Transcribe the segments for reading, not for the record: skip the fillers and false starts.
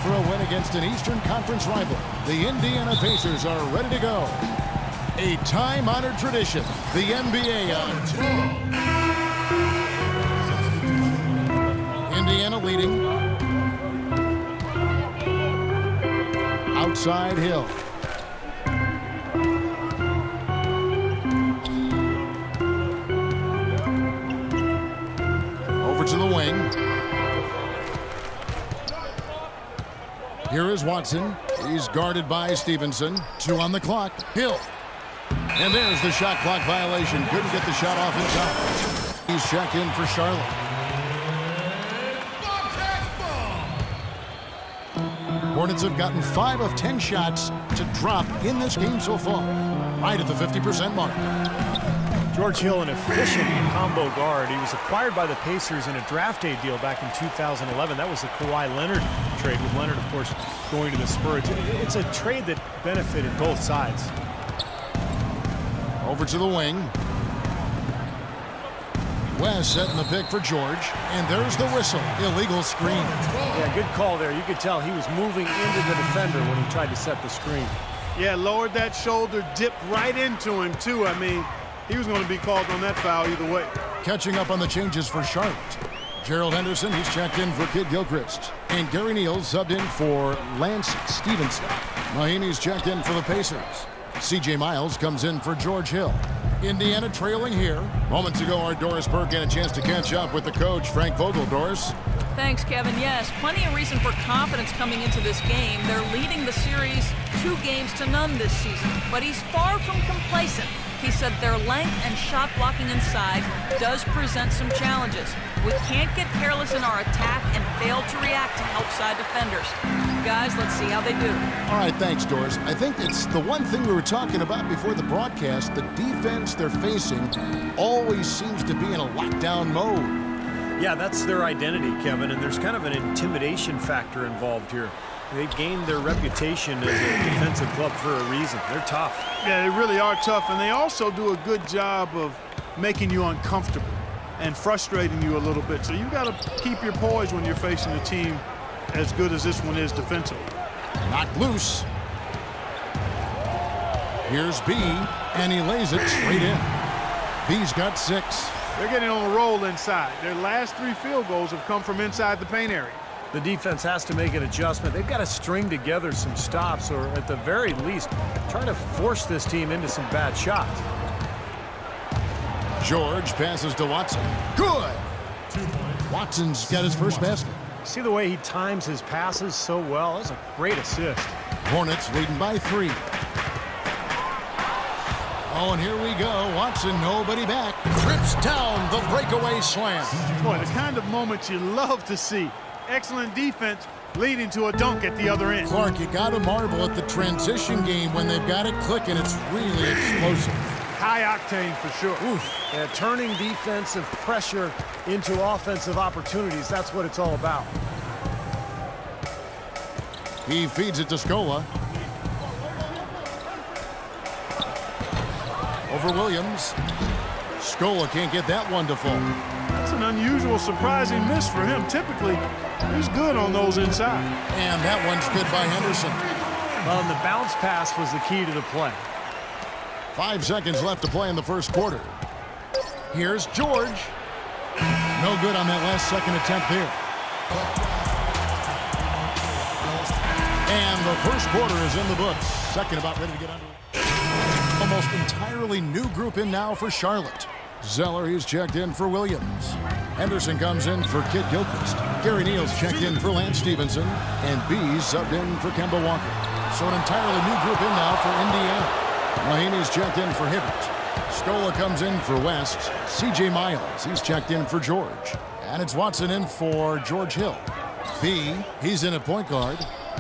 for a win against an Eastern Conference rival. The Indiana Pacers are ready to go. A time-honored tradition, the NBA on top. Indiana leading. Outside Hill. Over to the wing. Here is Watson. He's guarded by Stevenson. 2 on the clock. Hill. And there's the shot clock violation. Couldn't get the shot off in time. He's checked in for Charlotte. Hornets have gotten 5 of 10 shots to drop in this game so far. Right at the 50% mark. George Hill, an efficient combo guard. He was acquired by the Pacers in a draft day deal back in 2011. That was the Kawhi Leonard trade, with Leonard, of course, going to the Spurs. It's a trade that benefited both sides. Over to the wing. West setting the pick for George. And there's the whistle. Illegal screen. Yeah, good call there. You could tell he was moving into the defender when he tried to set the screen. Yeah, lowered that shoulder, dipped right into him, too. I mean, he was going to be called on that foul either way. Catching up on the changes for Charlotte. Gerald Henderson, he's checked in for Kid Gilchrist. And Gary Neal subbed in for Lance Stevenson. Mahinmi's checked in for the Pacers. C.J. Miles comes in for George Hill. Indiana trailing here. Moments ago, our Doris Burke had a chance to catch up with the coach, Frank Vogel. Doris? Thanks, Kevin. Yes, plenty of reason for confidence coming into this game. They're leading the series 2-0 this season, but he's far from complacent. He said their length and shot blocking inside does present some challenges. We can't get careless in our attack and fail to react to help side defenders. Guys, let's see how they do. All right, thanks, Doris. I think it's the one thing we were talking about before the broadcast. The defense they're facing always seems to be in a lockdown mode. Yeah, that's their identity, Kevin, and there's kind of an intimidation factor involved here. They've gained their reputation as a defensive club for a reason. They're tough. Yeah, they really are tough, and they also do a good job of making you uncomfortable and frustrating you a little bit. So you got to keep your poise when you're facing a team as good as this one is defensively. Knocked loose. Here's B, and he lays it straight in. B's got 6. They're getting on a roll inside. Their last 3 field goals have come from inside the paint area. The defense has to make an adjustment. They've got to string together some stops, or at the very least, try to force this team into some bad shots. George passes to Watson. Good! Watson's got his first basket. See the way he times his passes so well? That's a great assist. Hornets leading by 3. Oh, and here we go. Watson, nobody back. Trips down the breakaway slam. Boy, the kind of moments you love to see. Excellent defense leading to a dunk at the other end. Clark, you got to marvel at the transition game when they've got it clicking. It's really explosive. High octane for sure. Oof. Yeah, turning defensive pressure into offensive opportunities. That's what it's all about. He feeds it to Scola. Over Williams. Scola can't get that one to fall. That's an unusual, surprising miss for him. Typically, he's good on those inside. And that one's good by Henderson. Well, and the bounce pass was the key to the play. 5 seconds left to play in the first quarter. Here's George. No good on that last second attempt there. And the first quarter is in the books. Second about ready to get underway. Almost entirely new group in now for Charlotte. Zeller, he's checked in for Williams. Henderson comes in for Kid Gilchrist. Gary Neal's checked in for Lance Stevenson. And B's subbed in for Kemba Walker. So an entirely new group in now for Indiana. Mahinmi's checked in for Hibbert. Scola comes in for West. C.J. Miles, he's checked in for George. And it's Watson in for George Hill. B, he's in at point guard.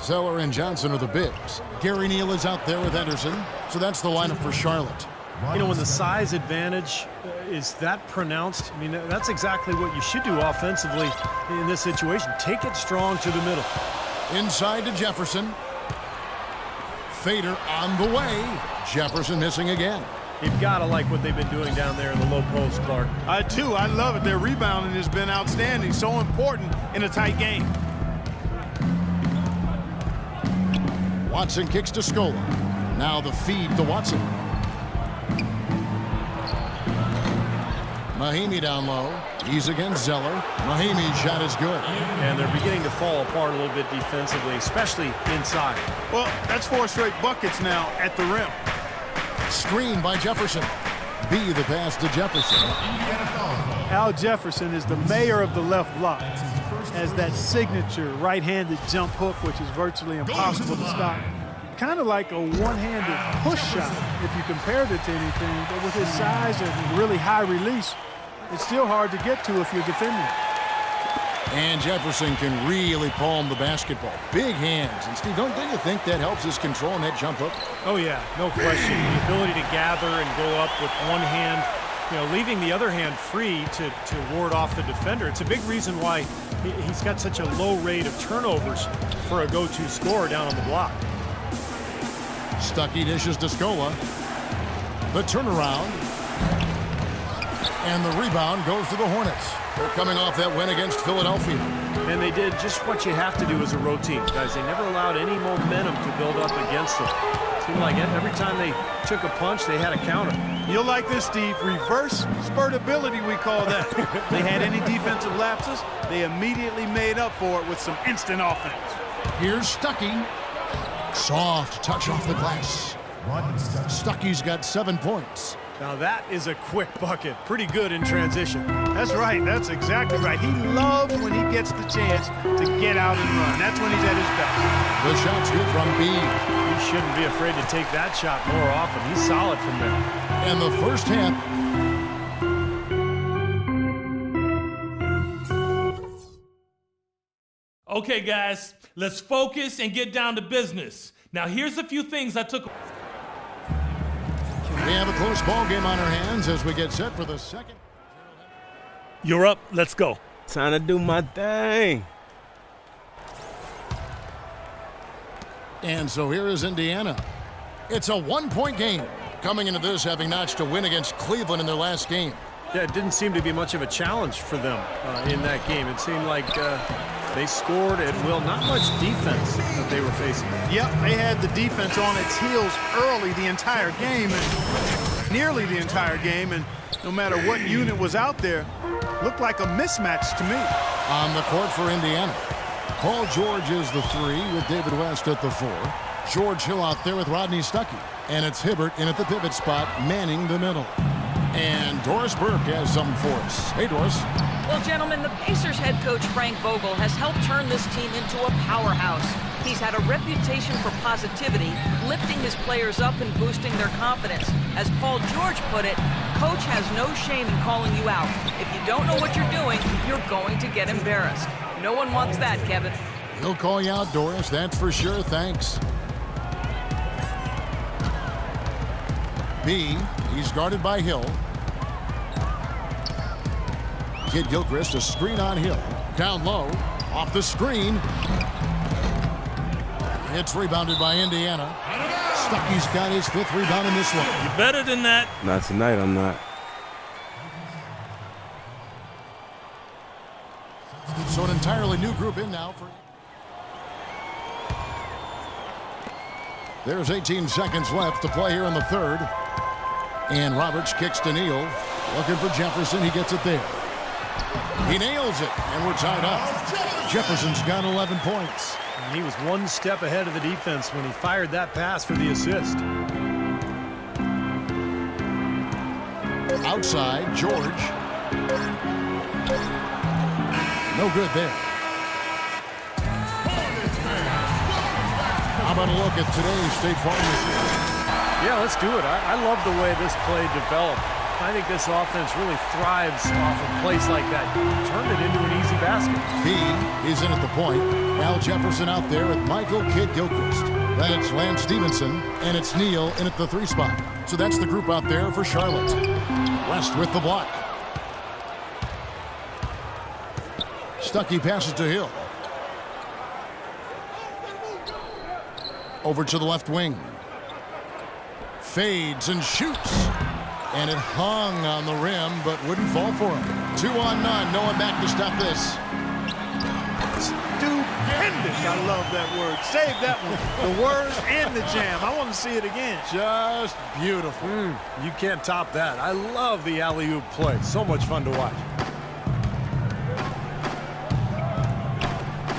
Zeller and Johnson are the bigs. Gary Neal is out there with Henderson. So that's the lineup for Charlotte. You know, when the size advantage is that pronounced, I mean, that's exactly what you should do offensively in this situation. Take it strong to the middle. Inside to Jefferson. Fader on the way. Jefferson missing again. You've got to like what they've been doing down there in the low post, Clark. I do. I love it. Their rebounding has been outstanding. So important in a tight game. Watson kicks to Scola. Now the feed to Watson. Mahinmi down low. He's against Zeller. Mahimi's shot is good. And they're beginning to fall apart a little bit defensively, especially inside. Well, that's 4 straight buckets now at the rim. Screen by Jefferson. B the pass to Jefferson. Al Jefferson is the mayor of the left block. Has that signature right-handed jump hook, which is virtually impossible to stop. Kind of like a one-handed push shot if you compared it to anything, but with his size and really high release, it's still hard to get to if you're defending. And Jefferson can really palm the basketball. Big hands. And Steve, don't you think that helps his control in that jump hook? Oh, yeah, no question. The ability to gather and go up with one hand, leaving the other hand free to ward off the defender. It's a big reason why he's got such a low rate of turnovers for a go-to scorer down on the block. Stuckey dishes to Scola. The turnaround. And the rebound goes to the Hornets. They're coming off that win against Philadelphia. And they did just what you have to do as a road team, guys. They never allowed any momentum to build up against them. It seemed like every time they took a punch, they had a counter. You'll like this, Steve. Reverse spurtability, we call that. They had any defensive lapses, they immediately made up for it with some instant offense. Here's Stuckey. Soft touch off the glass. Stuckey's got 7 points. Now that is a quick bucket. Pretty good in transition. That's right. That's exactly right. He loves when he gets the chance to get out and run. That's when he's at his best. The shot's good from B. He shouldn't be afraid to take that shot more often. He's solid from there. And the first half. Okay, guys, let's focus and get down to business. Now, here's a few things I took. We have a close ball game on our hands as we get set for the second. You're up. Let's go. Time to do my thing. And so here is Indiana. It's a 1-point game. Coming into this, having notched a win against Cleveland in their last game. Yeah, it didn't seem to be much of a challenge for them in that game. It seemed like they scored at will. Not much defense that they were facing. Yep, they had the defense on its heels early the entire game, and nearly the entire game, and no matter what unit was out there, looked like a mismatch to me. On the court for Indiana, Paul George is the 3 with David West at the 4. George Hill out there with Rodney Stuckey. And it's Hibbert in at the pivot spot, manning the middle. And Doris Burke has something for us. Hey, Doris. Well, gentlemen, the Pacers head coach Frank Vogel has helped turn this team into a powerhouse. He's had a reputation for positivity, lifting his players up and boosting their confidence. As Paul George put it, coach has no shame in calling you out. If you don't know what you're doing, you're going to get embarrassed. No one wants that, Kevin. He'll call you out, Doris. That's for sure. Thanks. B, he's guarded by Hill. Kid Gilchrist, a screen on Hill. Down low, off the screen. It's rebounded by Indiana. Stuckey's got his 5th rebound in this one. You're better than that. Not tonight, I'm not. So an entirely new group in now for... There's 18 seconds left to play here in the third. And Roberts kicks to Neal. Looking for Jefferson. He gets it there. He nails it, and we're tied up. Jefferson's got 11 points. And he was one step ahead of the defense when he fired that pass for the assist. Outside, George. No good there. How about a look at today's State Farm? Yeah, let's do it. I love the way this play developed. I think this offense really thrives off of plays like that. Turned it into an easy basket. B is in at the point. Al Jefferson out there with Michael Kidd Gilchrist. Then it's Lance Stevenson, and it's Neal in at the 3 spot. So that's the group out there for Charlotte. West with the block. Stuckey passes to Hill. Over to the left wing. Fades and shoots. And it hung on the rim, but wouldn't fall for him. 2 on none. No one back to stop this. Stupendous. I love that word. Save that one. The word and the jam. I want to see it again. Just beautiful. You can't top that. I love the alley-oop play. So much fun to watch.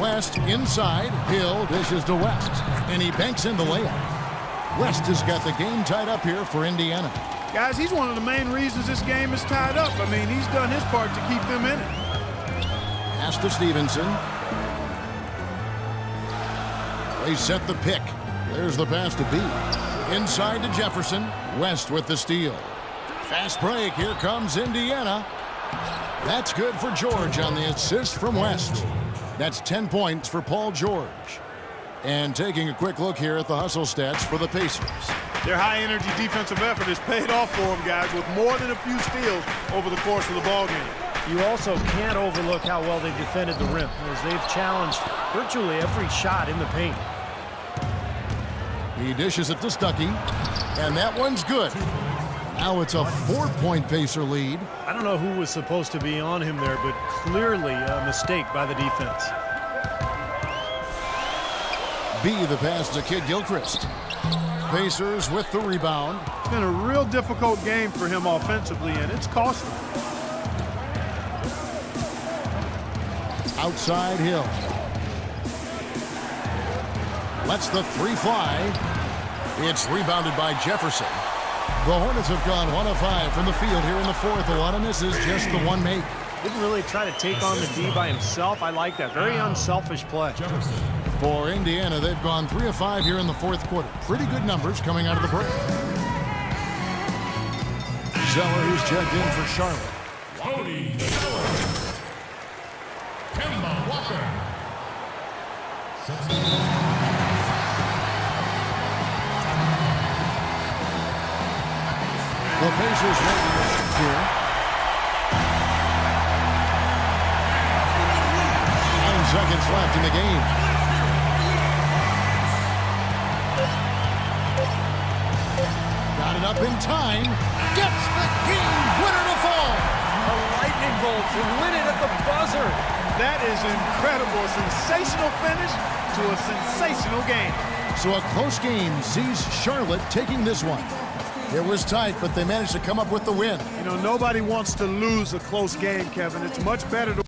West inside. Hill dishes to West, and he banks in the layup. West has got the game tied up here for Indiana. Guys, he's one of the main reasons this game is tied up. I mean, he's done his part to keep them in it. Pass to Stevenson. They set the pick. There's the pass to B. Inside to Jefferson. West with the steal. Fast break. Here comes Indiana. That's good for George on the assist from West. That's 10 points for Paul George. And taking a quick look here at the hustle stats for the Pacers. Their high-energy defensive effort has paid off for them, guys, with more than a few steals over the course of the ballgame. You also can't overlook how well they defended the rim, as they've challenged virtually every shot in the paint. He dishes it to Stuckey, and that one's good. Now it's a 4-point Pacer lead. I don't know who was supposed to be on him there, but clearly a mistake by the defense. B, the pass to Kid Gilchrist. Pacers with the rebound. It's been a real difficult game for him offensively, and it's costly. Outside Hill. Lets the three fly. It's rebounded by Jefferson. The Hornets have gone 1 of 5 from the field here in the fourth. A lot of misses, just the one make. Didn't really try to take on the D by himself. I like that. Very unselfish play. For Indiana, they've gone 3 of 5 here in the fourth quarter. Pretty good numbers coming out of the break. Zeller, who's checked in for Charlotte. Cody Zeller. Kemba Walker. The Pacers making it here. 9 seconds left in the game. Got it up in time. Gets the game winner to fall. A lightning bolt to win it at the buzzer. That is incredible. A sensational finish to a sensational game. So a close game sees Charlotte taking this one. It was tight, but they managed to come up with the win. You know, nobody wants to lose a close game, Kevin. It's much better to